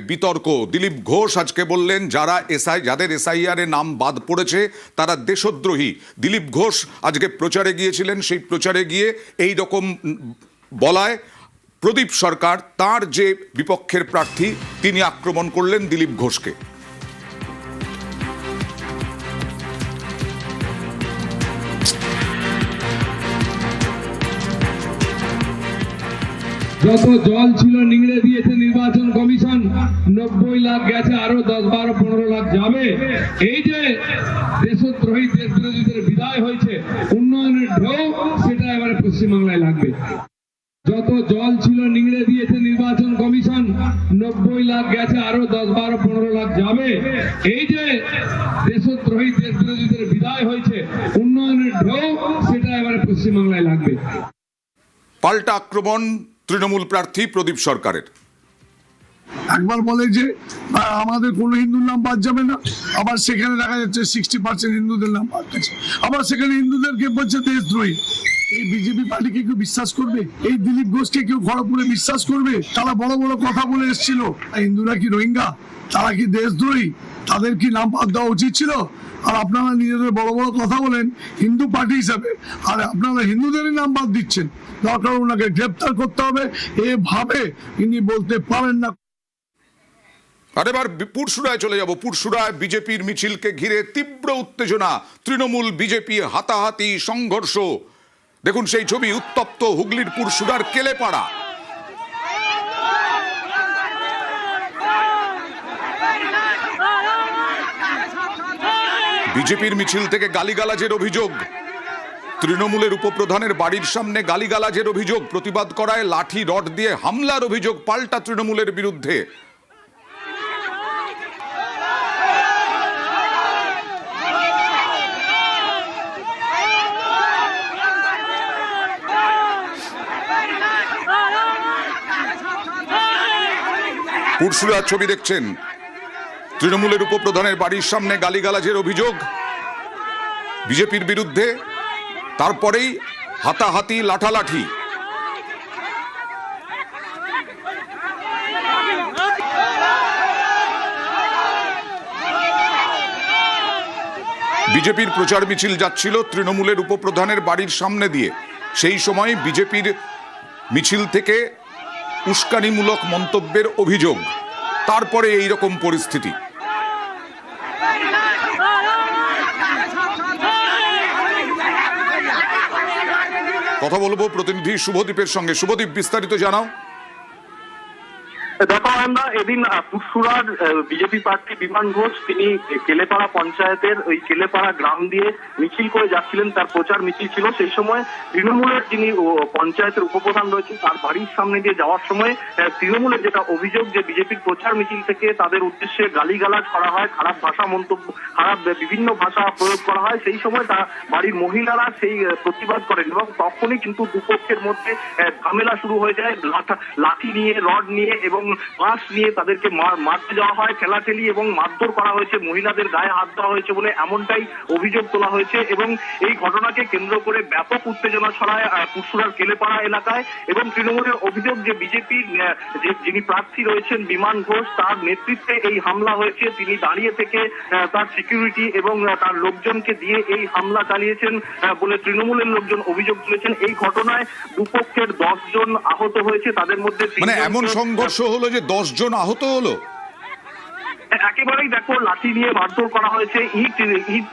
বিতর্ক। দিলীপ ঘোষ আজকে বললেন যাদের এসআইআর এ নাম বাদ পড়েছে তারা দেশদ্রোহী। দিলীপ ঘোষ আজকে প্রচারে গিয়েছিলেন, সেই প্রচারে গিয়ে এই রকম বলায় প্রদীপ সরকার তার যে বিপক্ষের প্রার্থী তিনি আক্রমণ করলেন দিলীপ ঘোষকে। যত জল ছিল নিংড়ে দিয়েছে নির্বাচন কমিশন, 90 লাখ গেছে, আরো 10-12-15 লাখ যাবে। এই যে দেশদ্রোহী দেশবিরোধীদের বিদায় হয়েছে, উন্নয়নের ঢেউ সেটা এবারে পশ্চিমবাংলায় লাগবে। যত জল ছিল নিংড়ে দিয়েছে নির্বাচন কমিশন, 90 লাখ গেছে, আরো 10-12-15 লাখ যাবে। এই যে দেশদ্রোহী দেশবিরোধীদের বিদায় হয়েছে, উন্নয়নের ঢেউ সেটা এবারে পশ্চিমবাংলায় লাগবে। পাল্টা আক্রমণ তৃণমূল প্রার্থী প্রদীপ সরকারের। একবার বলে যে আমাদের কোনো হিন্দুর নাম বাদ যাবে না, আবার সেখানে দেখা যাচ্ছে 60% হিন্দুদের নাম বাদ গেছে, আবার সেখানে হিন্দুদেরকে বলছে দেশদ্রোহী। এই বিজেপি পার্টিকে কেউ বিশ্বাস করবে? এই দিলীপ ঘোষকে কেউ খড়গপুরে বিশ্বাস করবে? তারা বড় বড় কথা বলে এসেছিল, হিন্দুরা কি রোহিঙ্গা, তারা কি দেশদ্রোহী, তাদের কি নাম বাদ দেওয়া উচিত ছিল? আর আপনারা নিজেদের বড় বড় কথা বলেন হিন্দু পার্টি হিসাবে, আর আপনারা হিন্দুদেরই নাম বাদ দিচ্ছেন। দরকার ওনাকে গ্রেপ্তার করতে হবে, এভাবে ইনি বলতে পারেন না। আর এবার পুরসুরায় চলে যাব। পুরসুরায় বিজেপির মিছিলকে ঘিরে তীব্র উত্তেজনা, তৃণমূল বিজেপি হাতাহাতি সংঘর্ষ। দেখুন সেই ছবি, উত্তপ্ত হুগলির পুরসুরার কেলেপাড়া। বিজেপির মিছিল থেকে গালিগালাজের অভিযোগ, তৃণমূলের উপপ্রধানের বাড়ির সামনে গালিগালাজের অভিযোগ, প্রতিবাদ করায় লাঠি রড দিয়ে হামলার অভিযোগ পাল্টা তৃণমূলের বিরুদ্ধে। পুরসুরার ছবি দেখছেন, তৃণমূলের উপপ্রধানের বাড়ির সামনে গালিগালাজের অভিযোগ বিজেপির বিরুদ্ধে, তারপরেই হাতাহাতি লাঠালাঠি। বিজেপির প্রচার মিছিল যাচ্ছিল তৃণমূলের উপপ্রধানের বাড়ির সামনে দিয়ে, সেই সময় বিজেপির মিছিল থেকে উস্কানিমূলক মন্তব্যের অভিযোগ, তারপরে এই রকম পরিস্থিতি। কথা বলবো প্রতিনিধি শুভদীপের সঙ্গে। শুভদীপ, বিস্তারিত জানাও। দেখো, আমরা এদিন পুরসুরার বিজেপি প্রার্থী বিমান ঘোষ তিনি কেলেপাড়া পঞ্চায়েতের ওই কেলেপাড়া গ্রাম দিয়ে মিছিল করে যাচ্ছিলেন, তার প্রচার মিছিল ছিল। সেই সময় তৃণমূলের যিনি পঞ্চায়েতের উপপ্রধান রয়েছে তার বাড়ির সামনে দিয়ে যাওয়ার সময় তৃণমূলের যেটা অভিযোগ যে বিজেপির প্রচার মিছিল থেকে তাদের উদ্দেশ্যে গালিগালাজ করা হয়, খারাপ ভাষা মন্তব্য, খারাপ বিভিন্ন ভাষা প্রয়োগ করা হয়। সেই সময় তার বাড়ির মহিলারা সেই প্রতিবাদ করেন এবং তখনই কিন্তু দুপক্ষের মধ্যে ঝামেলা শুরু হয়ে যায়। লাঠি নিয়ে, রড নিয়ে এবং বাঁশ নিয়ে তাদেরকে মারতে যাওয়া হয়, ঠেলাঠেলি এবং মারধর করা হয়েছে, মহিলাদের গায়ে হাত দেওয়া হয়েছে বলে এমনটাই অভিযোগ তোলা হয়েছে। এবং এই ঘটনাকে কেন্দ্র করে ব্যাপক উত্তেজনা ছড়ায় পুরসুরার কেলেপাড়া এলাকায়। এবং তৃণমূলের অভিযোগ যে বিজেপির যিনি প্রার্থী রয়েছেন বিমান ঘোষ, তার নেতৃত্বে এই হামলা হয়েছে। তিনি দাঁড়িয়ে থেকে তার সিকিউরিটি এবং তার লোকজনকে দিয়ে এই হামলা চালিয়েছেন বলে তৃণমূলের লোকজন অভিযোগ তুলেছেন। এই ঘটনায় দুপক্ষের 10 জন আহত হয়েছে, তাদের মধ্যে মানে এমন সংঘর্ষ হলো যে 10 জন আহত হলো। একেবারেই দেখো, লাঠি নিয়ে মারধর করা হয়েছে, ইট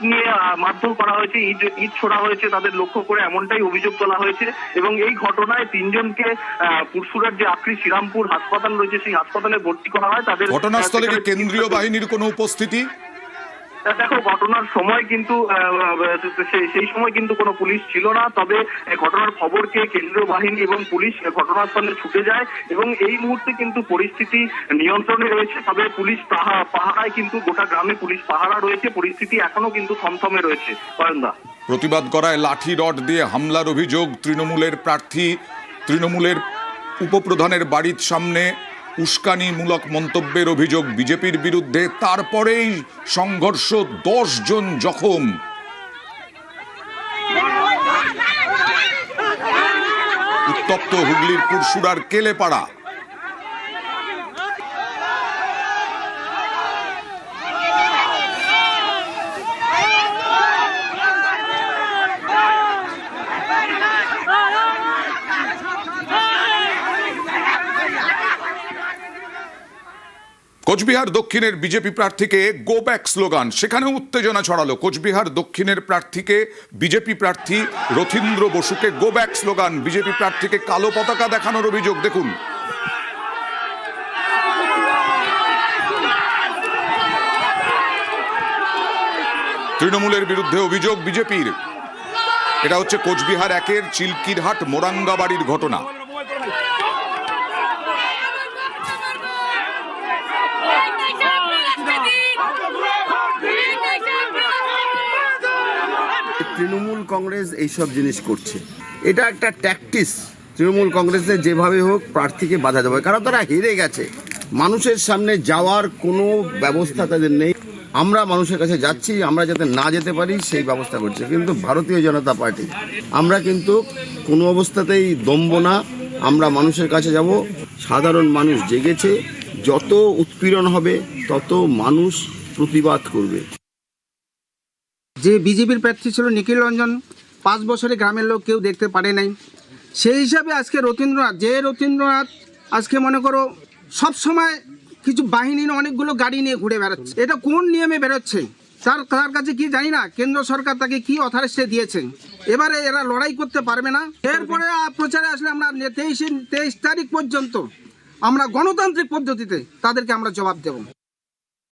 নিয়ে মারধর করা হয়েছে, ইট ছোড়া হয়েছে তাদের লক্ষ্য করে, এমনটাই অভিযোগ তোলা হয়েছে। এবং এই ঘটনায় 3 জনকে পুরসুরার যে আখরি শ্রীরামপুর হাসপাতাল রয়েছে সেই হাসপাতালে ভর্তি করা হয়। তাদের ঘটনাস্থলে কি কেন্দ্রীয় বাহিনীর কোনো উপস্থিতি? দেখো, ঘটনার সময় কিন্তু সেই সময় কিন্তু কোনো পুলিশ ছিল না, তবে ঘটনার খবরকে কেন্দ্রীয় বাহিনী এবং পুলিশ ঘটনাস্থলে ছুটে যায় এবং এই মুহূর্তে কিন্তু পরিস্থিতি নিয়ন্ত্রণে রয়েছে। তবে পুলিশ পাহারায় কিন্তু গোটা গ্রামে পুলিশ পাহারা রয়েছে, পরিস্থিতি এখনো কিন্তু থমথমে রয়েছে। অয়নদা, প্রতিবাদ করায় লাঠি রড দিয়ে হামলার অভিযোগ তৃণমূলের প্রার্থী, তৃণমূলের উপপ্রধানের বাড়ির সামনে উস্কানিমূলক মন্তব্যের অভিযোগ বিজেপির বিরুদ্ধে, তারপরেই সংঘর্ষ, 10 জন জখম। উত্তপ্ত হুগলির পুরসুরার কেলেপাড়া। কোচবিহার দক্ষিণের বিজেপি প্রার্থীকে গো ব্যাক স্লোগান, সেখানে উত্তেজনা ছড়ালো। কোচবিহার দক্ষিণের প্রার্থীকে বিজেপি প্রার্থী রথীন্দ্র বসুকে গো ব্যাক স্লোগান, বিজেপি প্রার্থীকে কালো পতাকা দেখানোর অভিযোগ। দেখুন, তৃণমূলের বিরুদ্ধে অভিযোগ বিজেপির। এটা হচ্ছে কোচবিহার একের চিলকিরহাট মোরাঙ্গাবাড়ির ঘটনা। তৃণমূল কংগ্রেস এইসব জিনিস করছে, এটা একটা ট্যাকটিস। তৃণমূল কংগ্রেসের যেভাবে হোক প্রার্থীকে বাধা দেবে, কারণ তারা হেরে গেছে। মানুষের সামনে যাওয়ার কোনো ব্যবস্থা তাদের নেই। আমরা মানুষের কাছে যাচ্ছি, আমরা যাতে না যেতে পারি সেই ব্যবস্থা করছে। কিন্তু ভারতীয় জনতা পার্টি আমরা কিন্তু কোনো অবস্থাতেই দমব না, আমরা মানুষের কাছে যাব। সাধারণ মানুষ জেগেছে, যত উৎপীড়ন হবে তত মানুষ প্রতিবাদ করবে। যে বিজেপির প্রার্থী ছিল নিখিল রঞ্জন, 5 বছরে গ্রামের লোক কেউ দেখতে পারে নাই। সেই হিসাবে আজকে রথীন্দ্রনাথ আজকে মনে করো সব সময় কিছু বাহিনী অনেকগুলো গাড়ি নিয়ে ঘুরে বেড়াচ্ছে। এটা কোন নিয়মে বেরোচ্ছে তার কাছে কি জানি না। কেন্দ্র সরকার তাকে কি অথরিটি দিয়েছে, এবারে এরা লড়াই করতে পারবে না। এরপরে প্রচারে আসলে আমরা 23 তারিখ পর্যন্ত আমরা গণতান্ত্রিক পদ্ধতিতে তাদেরকে আমরা জবাব দেব।